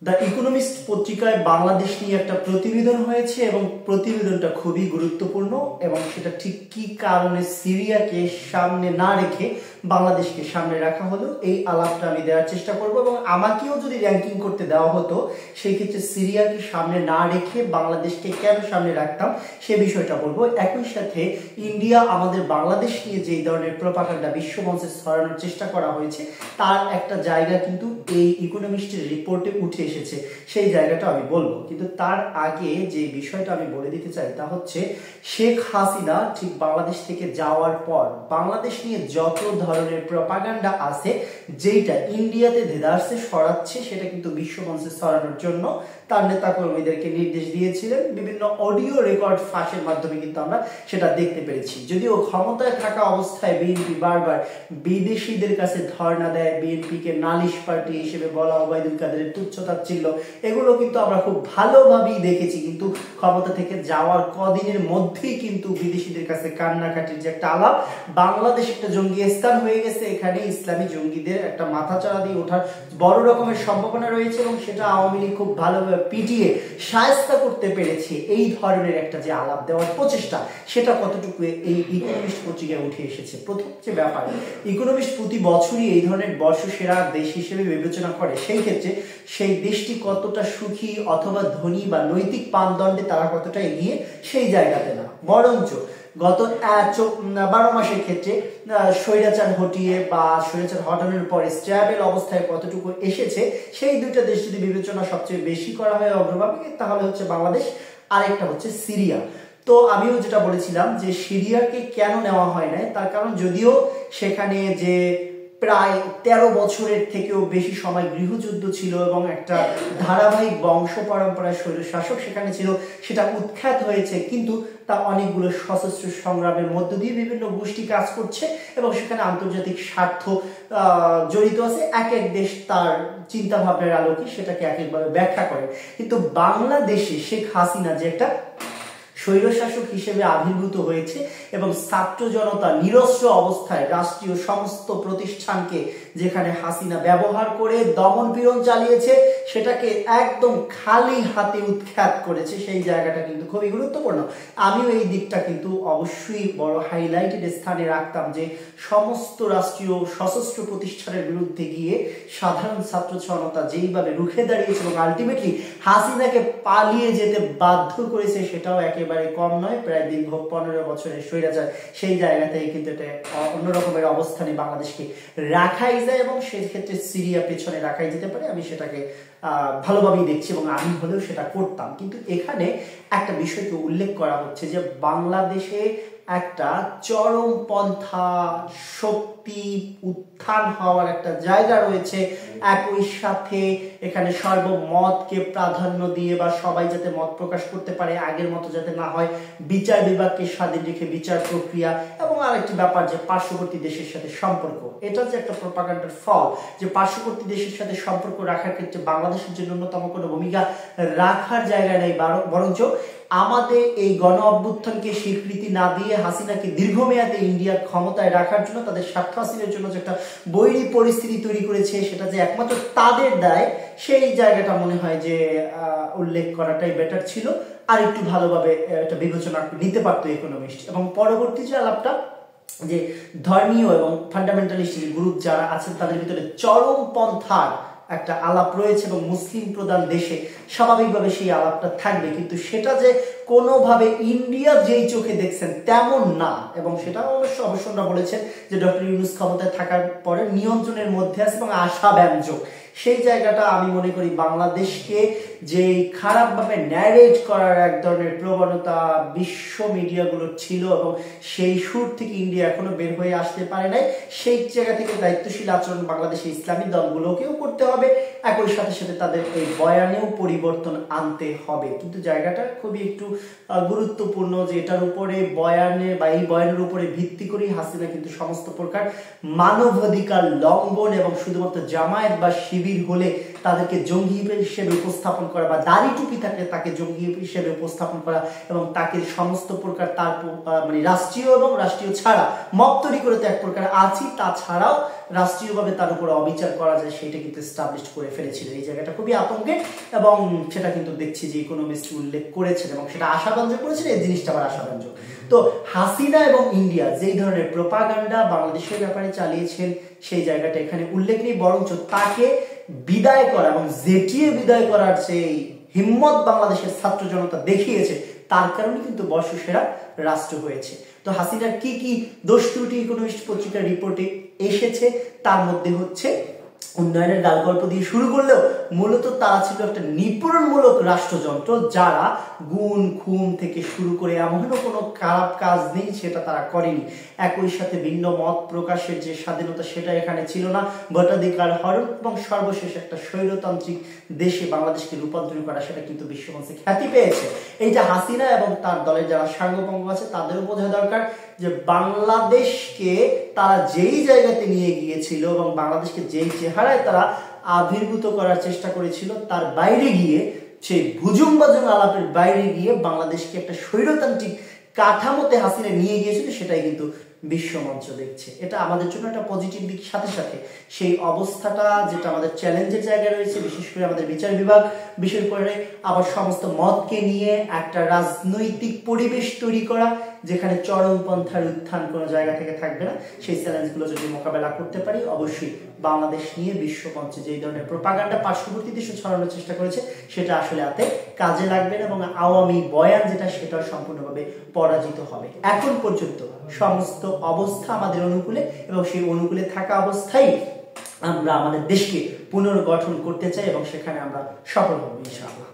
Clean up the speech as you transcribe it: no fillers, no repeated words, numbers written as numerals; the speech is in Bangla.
দ্য ইকোনমিস্ট পত্রিকায় বাংলাদেশ নিয়ে একটা প্রতিবেদন হয়েছে এবং প্রতিবেদনটা খুবই গুরুত্বপূর্ণ এবং সেটা ঠিক কি কারণে সিরিয়াকে সামনে না রেখে বাংলাদেশকে সামনে রাখা হলো এই আলাপটা আমি দেওয়ার চেষ্টা করব এবং আমাকেও যদি র্যাঙ্কিং করতে দেওয়া হতো সেই ক্ষেত্রে সিরিয়াকে সামনে না রেখে বাংলাদেশকে কেন সামনে রাখতাম সে বিষয়টা বলবো। একই সাথে ইন্ডিয়া আমাদের বাংলাদেশ নিয়ে যে ধরনের প্রোপাগান্ডা বিশ্বমঞ্চে ছড়ানোর চেষ্টা করা হয়েছে তার একটা জায়গা কিন্তু এই ইকোনমিস্টের রিপোর্টে উঠে এসেছে, সেই জায়গাটা আমি বলবো। কিন্তু তার আগে যে বিষয়টা আমি বলে দিতে চাই তা হচ্ছে শেখ হাসিনা ঠিক বাংলাদেশ থেকে যাওয়ার পর বাংলাদেশ নিয়ে যত ধরনের প্রোপাগান্ডা আছে যেটা ইন্ডিয়াতে দেদারসে ছড়াচ্ছে সেটা কিন্তু বিশ্বমঞ্চে ছড়ানোর জন্য তার নেতা কর্মীদেরকে নির্দেশ দিয়েছিলেন। বিভিন্ন অডিও রেকর্ড ফাঁসের মাধ্যমে কিন্তু আমরা সেটা দেখতে পেরেছি। যদিও ক্ষমতায় থাকা অবস্থায় বিএনপি বারবার বিদেশিদের কাছে ধর্ণা দেয়, বিএনপিকে নালিশ পার্টি হিসেবে বলা, ওবায়দুল কাদেরের তুচ্ছতাচ্ছিল্য, এগুলো কিন্তু আমরা খুব ভালোভাবেই দেখেছি। কিন্তু ক্ষমতা থেকে যাওয়ার কদিনের মধ্যেই কিন্তু বিদেশিদের কাছে কান্নাকাটির যে একটা আলাপ, বাংলাদেশ একটা জঙ্গি স্থান হয়ে গেছে, এখানে ইসলামী জঙ্গিদের একটা মাথাচাড়া দিয়ে ওঠার বড় রকমের সম্ভাবনা রয়েছে এবং সেটা আওয়ামী লীগ খুব ভালোভাবে পিটিয়ে শায়েস্তা করতে পেরেছে। এই ধরনের একটা যে আলাপ দেওয়ার প্রচেষ্টা সেটা কতটুকু এই ইকোনমিস্ট পত্রিকায় উঠে এসেছে। প্রথম যে ব্যাপার, ইকোনমিস্ট প্রতি বছরই এই ধরনের বর্ষসেরা দেশ হিসেবে বিবেচনা করে, সেই ক্ষেত্রে সেই দেশটি কতটা সুখী অথবা ধনী বা নৈতিক মানদণ্ডে তারা কতটা এগিয়ে সেই জায়গাতে না, বরঞ্চ গত 12 মাসের ক্ষেত্রে স্বৈরাচার হটিয়ে বা স্বৈরাচার হটানোর পরে স্ট্যাবল অবস্থায় কতটুকু এসেছে সেই দুইটা দেশ যদি বিবেচনা সবচেয়ে বেশি করা হয় অগ্রভাগে, তাহলে হচ্ছে বাংলাদেশ, আরেকটা হচ্ছে সিরিয়া। তো আমিও যেটা বলেছিলাম যে সিরিয়াকে কেন নেওয়া হয় না, তার কারণ যদিও সেখানে যে প্রায় 13 বছরের থেকেও বেশি সময় গৃহযুদ্ধ ছিল এবং একটা ধারাবাহিক বংশ পরম্পরায় স্বৈরশাসক সেখানে ছিল, সেটা উৎখাত হয়েছে, কিন্তু তা অনেকগুলো সশস্ত্র সংগ্রামের মধ্য দিয়ে বিভিন্ন গোষ্ঠী কাজ করছে এবং সেখানে আন্তর্জাতিক স্বার্থ জড়িত আছে। এক এক দেশ তার চিন্তা ভাবনার আলোকে সেটাকে এক একভাবে ব্যাখ্যা করে। কিন্তু বাংলাদেশে শেখ হাসিনা যে একটা স্বৈরশাসক হিসেবে আবির্ভূত হয়েছে এবং ছাত্র জনতা নিরস্ত্র অবস্থায় রাষ্ট্রীয় সমস্ত প্রতিষ্ঠানকে যেখানে হাসিনা ব্যবহার করে দমন পীড়ন চালিয়েছে সেটাকে একদম খালি হাতে উৎখাত করেছে, সেই জায়গাটা কিন্তু খুবই গুরুত্বপূর্ণ। আমিও এই দিকটা কিন্তু অবশ্যই বড় হাইলাইটেড স্থানে রাখতাম যে সমস্ত রাষ্ট্রীয় সশস্ত্র প্রতিষ্ঠানের বিরুদ্ধে গিয়ে সাধারণ ছাত্র জনতা যেইভাবে রুখে দাঁড়িয়েছে এবং আলটিমেটলি হাসিনাকে পালিয়ে যেতে বাধ্য করেছে সেটাও একেবারে কম নয়। প্রায় দীর্ঘ 15 বছরের স্বৈরাচার, সেই জায়গাতেই কিন্তু এটা অন্য রকমের অবস্থানে বাংলাদেশকে রাখাই যায় এবং সেই ক্ষেত্রে সিরিয়া পেছনে রাখাই যেতে পারে। আমি সেটাকে ভালোভাবেই দেখছি এবং আমি হলেও সেটা করতাম। কিন্তু এখানে একটা বিষয়কে উল্লেখ করা হচ্ছে যে বাংলাদেশে একটা চরমপন্থা শক্তি উত্থান হওয়ার একটা জায়গা রয়েছে। একই সাথে এখানে সর্বমতকে প্রাধান্য দিয়ে বা সবাই যাতে মত প্রকাশ করতে পারে, আগের মতো যাতে না হয়, বিচার বিভাগকে স্বাধীন রেখে বিচার প্রক্রিয়া, এবং আরেকটি ব্যাপার যে পার্শ্ববর্তী দেশের সাথে সম্পর্ক। এটা যে একটা প্রোপাগান্ডার ফল যে পার্শ্ববর্তী দেশের সাথে সম্পর্ক রাখার ক্ষেত্রে বাংলাদেশের জন্য ন্যূনতম কোনো ভূমিকা রাখার জায়গা নেই, বরঞ্চ আমাদের এই গণ অভ্যুত্থানকে স্বীকৃতি না দিয়ে হাসিনাকে দীর্ঘমেয়াদে ইন্ডিয়ার ক্ষমতায় রাখার জন্য তাদের স্বার্থ হাসিলের জন্য যে একটা বৈরী পরিস্থিতি তৈরি করেছে সেটা যে একমাত্র তাদের দায়, সেই জায়গাটা মনে হয় যে উল্লেখ করাটাই বেটার ছিল। আর একটু ভালোভাবে এটা বিবেচনা নিতে পারতো ইকোনমিস্ট। এবং পরবর্তী যে আলাপটা যে ধর্মীয় এবং ফান্ডামেন্টালিস্ট গ্রুপ যারা আছেন তাদের ভিতরে চরমপন্থার একটা আলাপ রয়েছে এবং মুসলিম প্রধান দেশে স্বাভাবিকভাবে সেই আলাপটা থাকবে, কিন্তু সেটা যে কোনোভাবে ইন্ডিয়া যেই চোখে দেখছেন তেমন না। এবং সেটা অবশ্য বলেছেন যে ডক্টর ইউনূস ক্ষমতায় থাকার পরে নিয়ন্ত্রণের মধ্যে আছে এবং আশাব্যঞ্জক, সেই জায়গাটা আমি মনে করি বাংলাদেশকে যে খারাপভাবে ন্যারেট করার এক ধরনের প্রবণতা বিশ্ব মিডিয়াগুলো ছিল এবং সেই সুর থেকে ইন্ডিয়া এখনো বের হয়ে আসতে পারে নাই। সেই জায়গা থেকে দায়িত্বশীল আচরণ বাংলাদেশের ইসলামী দলগুলোকেও করতে হবে, একই সাথে সাথে তাদের এই বয়ানেও পরিবর্তন আনতে হবে। কিন্তু জায়গাটা খুবই একটু গুরুত্বপূর্ণ যে এটার উপরে বয়ানে বা এই বয়ানের উপরে ভিত্তি করে হাসিনা কিন্তু সমস্ত প্রকার মানবাধিকার লঙ্ঘন এবং শুধুমাত্র জামায়াত বা শিবির হলে তাদেরকে জঙ্গি হিসেবে উপস্থাপন করা বা দাড়ি টুপি থাকলে তাকে জঙ্গি হিসেবে উপস্থাপন করা এবং তাকে সমস্ত প্রকার তার মানে রাষ্ট্রীয় এবং রাষ্ট্রীয় ছাড়া মব তৈরি করে তো এক প্রকার আছি, তাছাড়াও রাষ্ট্রীয়ভাবে তার উপর অবিচার করা যায় সেটা কিন্তু এস্টাবলিশ করে ফেলেছিল। এই জায়গাটা খুবই আতঙ্কের এবং সেটা কিন্তু দেখছি যে ইকোনমিস্ট উল্লেখ করেছেন এবং সেটা আশাব্যঞ্জক করেছেন। এই জিনিসটা আবার আশাব্যঞ্জক। তো হাসিনা এবং ইন্ডিয়া যেই ধরনের প্রোপাগান্ডা বাংলাদেশের ব্যাপারে চালিয়েছেন সেই জায়গাটা এখানে উল্লেখ নেই, বরঞ্চ তাকে বিদায় করা এবং জেটিয়ে বিদায় করার যে হিম্মত বাংলাদেশের ছাত্র জনতা দেখিয়েছে তার কারণে কিন্তু বর্ষসেরা রাষ্ট্র হয়েছে। তো হাসিনার কি কি দোষ ত্রুটি ইকোনমিস্ট পত্রিকার রিপোর্টে এসেছে তার মধ্যে হচ্ছে উন্নয়নের গাল গল্প দিয়ে শুরু করলেও মূলত তারা ছিল একটা নিপীড়নমূলক রাষ্ট্রযন্ত্র, যারা গুণ খুন থেকে শুরু করে এমনও কোনো খারাপ কাজ নেই সেটা তারা করেনি। একই সাথে ভিন্ন মত প্রকাশের যে স্বাধীনতা সেটা এখানে ছিল না, ভোটাধিকার হরণ এবং সর্বশেষ একটা স্বৈরতান্ত্রিক দেশে বাংলাদেশকে রূপান্তরণ করা সেটা কিন্তু বিশ্বমঞ্চে খ্যাতি পেয়েছে। এইটা হাসিনা এবং তার দলের যারা সাঙ্গপাঙ্গ আছে তাদেরও বোঝা দরকার যে বাংলাদেশকে তারা যেই জায়গাতে নিয়ে গিয়েছিল এবং বাংলাদেশকে যেই চেহারায় তারা আবির্ভূত করার চেষ্টা করেছিল তার বাইরে গিয়ে, সেই ভুজুম বাজুম আলাপের বাইরে গিয়ে বাংলাদেশকে একটা স্বৈরতান্ত্রিক কাঠামোতে হাসিনা নিয়ে গিয়েছিল, সেটাই কিন্তু বিশ্বমঞ্চ দেখছে। এটা আমাদের জন্য একটা পজিটিভ দিক, সাথে সাথে সেই অবস্থাটা যেটা আমাদের চ্যালেঞ্জের জায়গায় রয়েছে, বিশেষ করে আমাদের বিচার বিভাগ, বিশেষ করে আবার সমস্ত মতকে নিয়ে একটা রাজনৈতিক পরিবেশ তৈরি করা যেখানে চরমপন্থার উত্থান কোনো জায়গা থেকে থাকবে না, সেই চ্যালেঞ্জগুলো যদি মোকাবেলা করতে পারি অবশ্যই বাংলাদেশ নিয়ে বিশ্বমঞ্চে যেই ধরনের প্রোপাগান্ডা পার্শ্ববর্তী দেশে ছড়ানোর চেষ্টা করেছে সেটা আসলে হাতে কাজে লাগবে না এবং আওয়ামী বয়ান যেটা সেটা সম্পূর্ণভাবে পরাজিত হবে। এখন পর্যন্ত সমস্ত অবস্থা আমাদের অনুকূলে এবং সেই অনুকূলে থাকা অবস্থায় আমরা আমাদের দেশকে পুনর্গঠন করতে চাই এবং সেখানে আমরা সফল হব ইনশাআল্লাহ।